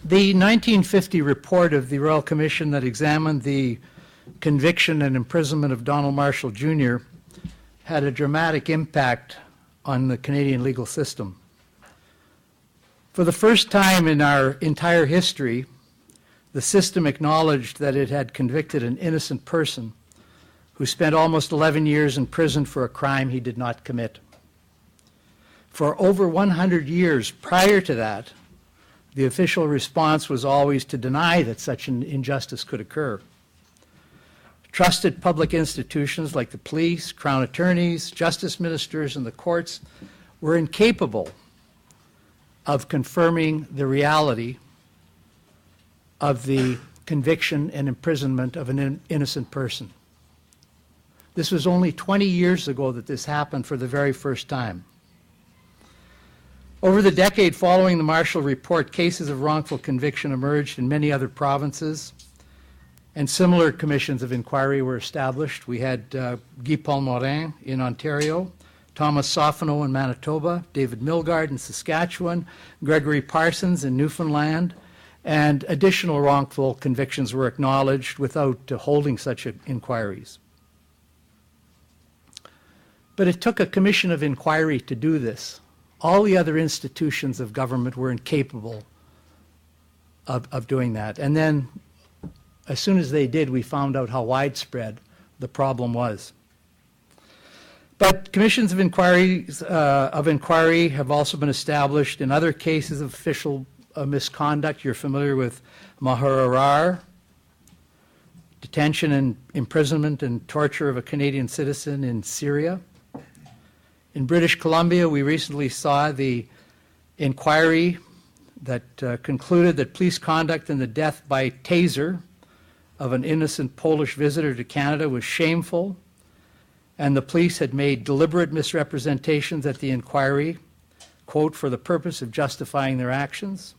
The 1950 report of the Royal Commission that examined the conviction and imprisonment of Donald Marshall Jr. had a dramatic impact on the Canadian legal system. For the first time in our entire history, the system acknowledged that it had convicted an innocent person who spent almost 11 years in prison for a crime he did not commit. For over 100 years prior to that, the official response was always to deny that such an injustice could occur. Trusted public institutions like the police, crown attorneys, justice ministers, and the courts were incapable of confirming the reality of the conviction and imprisonment of an innocent person. This was only 20 years ago that this happened for the very first time. Over the decade following the Marshall Report, cases of wrongful conviction emerged in many other provinces, and similar commissions of inquiry were established. We had Guy Paul-Morin in Ontario, Thomas Sofino in Manitoba, David Milgaard in Saskatchewan, Gregory Parsons in Newfoundland, and additional wrongful convictions were acknowledged without holding such inquiries. But it took a commission of inquiry to do this. All the other institutions of government were incapable of doing that. And then, as soon as they did, we found out how widespread the problem was. But commissions of inquiry have also been established in other cases of official misconduct. You're familiar with Mahararar, detention and imprisonment and torture of a Canadian citizen in Syria. In British Columbia, we recently saw the inquiry that concluded that police conduct in the death by taser of an innocent Polish visitor to Canada was shameful, and the police had made deliberate misrepresentations at the inquiry, quote, for the purpose of justifying their actions.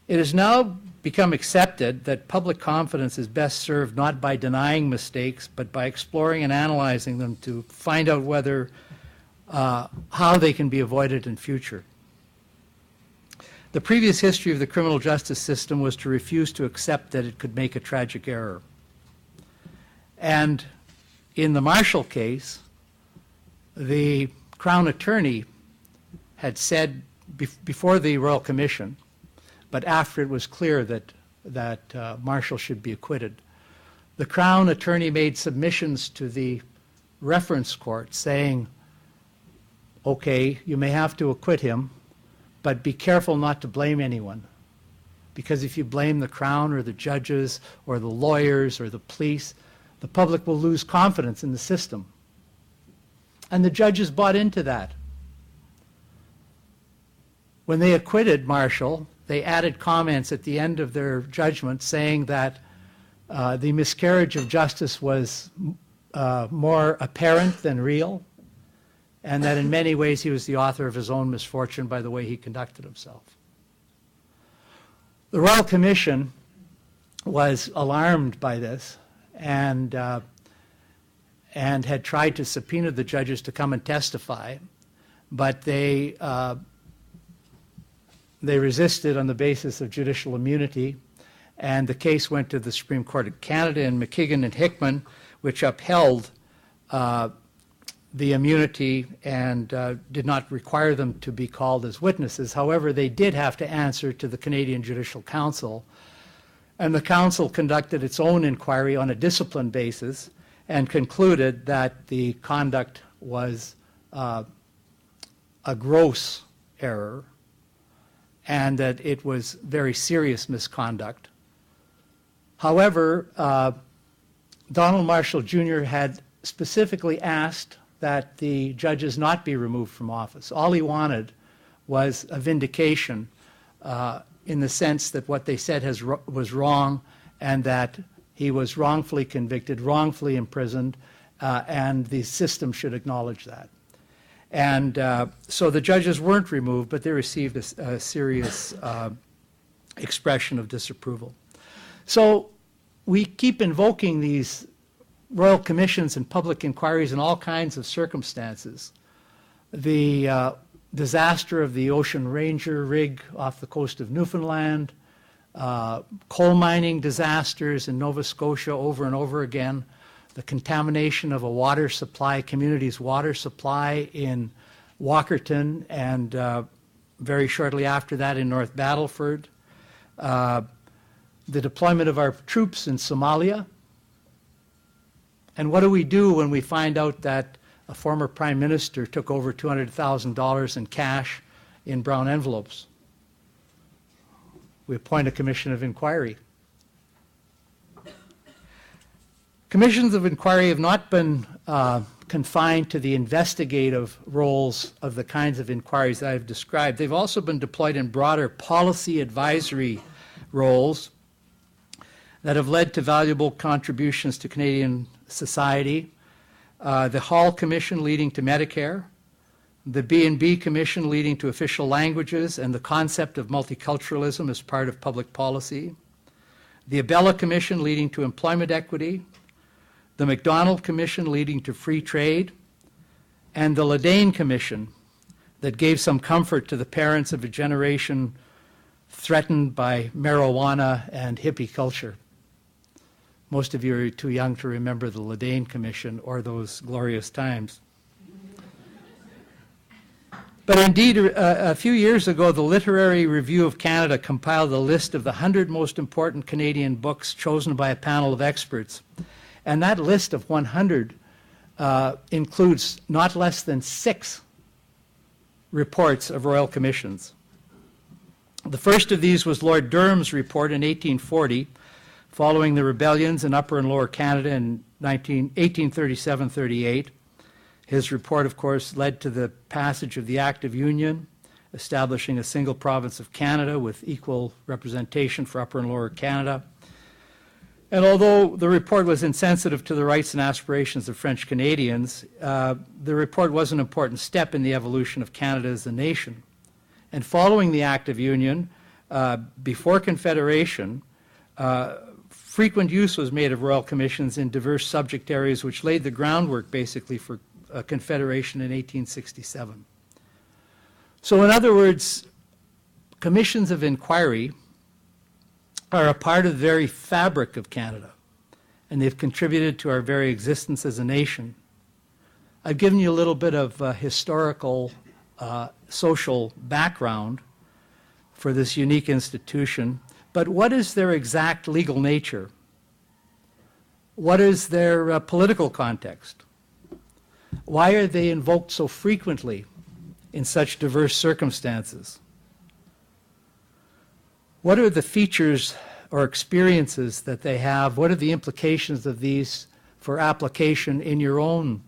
It has now become accepted that public confidence is best served not by denying mistakes, but by exploring and analyzing them to find out whether, how they can be avoided in future. The previous history of the criminal justice system was to refuse to accept that it could make a tragic error. And in the Marshall case, the Crown Attorney had said before the Royal Commission, but after it was clear that Marshall should be acquitted, the Crown Attorney made submissions to the reference court saying, okay, you may have to acquit him, but be careful not to blame anyone. Because if you blame the Crown or the judges or the lawyers or the police, the public will lose confidence in the system. And the judges bought into that. When they acquitted Marshall, they added comments at the end of their judgment saying that the miscarriage of justice was more apparent than real, and that in many ways he was the author of his own misfortune by the way he conducted himself. The Royal Commission was alarmed by this and had tried to subpoena the judges to come and testify, but they resisted on the basis of judicial immunity, and the case went to the Supreme Court of Canada in McKigan and Hickman, which upheld the immunity and did not require them to be called as witnesses. However, they did have to answer to the Canadian Judicial Council, and the Council conducted its own inquiry on a discipline basis and concluded that the conduct was a gross error and that it was very serious misconduct. However, Donald Marshall Jr. had specifically asked that the judges not be removed from office. All he wanted was a vindication in the sense that what they said was wrong and that he was wrongfully convicted, wrongfully imprisoned, and the system should acknowledge that. And so the judges weren't removed, but they received a serious expression of disapproval. So we keep invoking these royal commissions and public inquiries in all kinds of circumstances. The disaster of the Ocean Ranger rig off the coast of Newfoundland, coal mining disasters in Nova Scotia over and over again, the contamination of a water supply, community's water supply in Walkerton, and very shortly after that in North Battleford, the deployment of our troops in Somalia. And what do we do when we find out that a former prime minister took over $200,000 in cash in brown envelopes? We appoint a commission of inquiry. Commissions of inquiry have not been confined to the investigative roles of the kinds of inquiries that I've described. They've also been deployed in broader policy advisory roles that have led to valuable contributions to Canadian society. The Hall Commission leading to Medicare, the B&B Commission leading to official languages and the concept of multiculturalism as part of public policy, the Abella Commission leading to employment equity, the MacDonald Commission leading to free trade, and the Ledane Commission that gave some comfort to the parents of a generation threatened by marijuana and hippie culture. Most of you are too young to remember the Ledane Commission or those glorious times. But indeed, a few years ago, the Literary Review of Canada compiled a list of the 100 most important Canadian books chosen by a panel of experts. And that list of 100 includes not less than 6 reports of royal commissions. The first of these was Lord Durham's report in 1840, following the rebellions in Upper and Lower Canada in 1837-38. His report, of course, led to the passage of the Act of Union, establishing a single province of Canada with equal representation for Upper and Lower Canada. And although the report was insensitive to the rights and aspirations of French Canadians, the report was an important step in the evolution of Canada as a nation. And following the Act of Union, before Confederation, frequent use was made of royal commissions in diverse subject areas, which laid the groundwork basically for Confederation in 1867. So in other words, commissions of inquiry are a part of the very fabric of Canada, and they've contributed to our very existence as a nation. I've given you a little bit of historical, social background for this unique institution, but what is their exact legal nature? What is their political context? Why are they invoked so frequently in such diverse circumstances? What are the features or experiences that they have? What are the implications of these for application in your own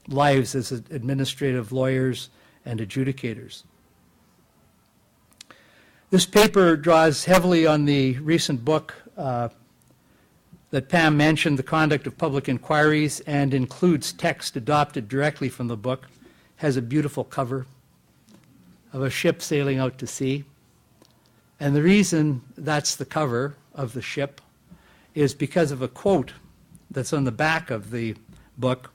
lives as administrative lawyers and adjudicators? This paper draws heavily on the recent book that Pam mentioned, The Conduct of Public Inquiries, and includes text adopted directly from the book. Has a beautiful cover of a ship sailing out to sea. And the reason that's the cover of the ship is because of a quote that's on the back of the book.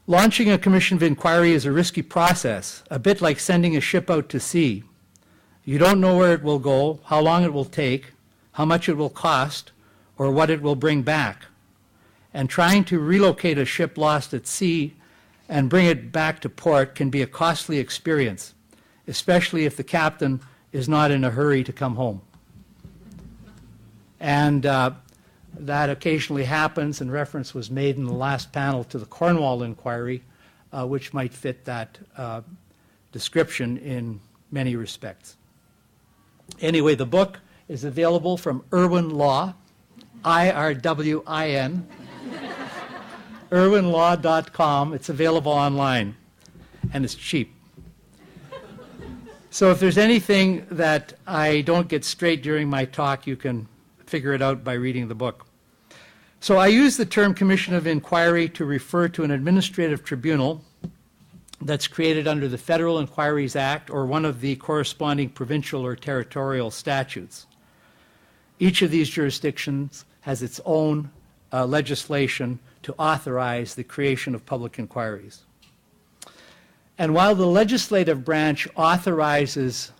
Launching a commission of inquiry is a risky process, a bit like sending a ship out to sea. You don't know where it will go, how long it will take, how much it will cost, or what it will bring back. And trying to relocate a ship lost at sea and bring it back to port can be a costly experience, especially if the captain is not in a hurry to come home. And that occasionally happens, and reference was made in the last panel to the Cornwall inquiry, which might fit that description in many respects. Anyway, the book is available from Irwin Law, IRWIN, irwinlaw.com. It's available online, and it's cheap. So if there's anything that I don't get straight during my talk, you can figure it out by reading the book. So I use the term Commission of Inquiry to refer to an administrative tribunal that's created under the Federal Inquiries Act or one of the corresponding provincial or territorial statutes. Each of these jurisdictions has its own legislation to authorize the creation of public inquiries. And while the legislative branch authorizes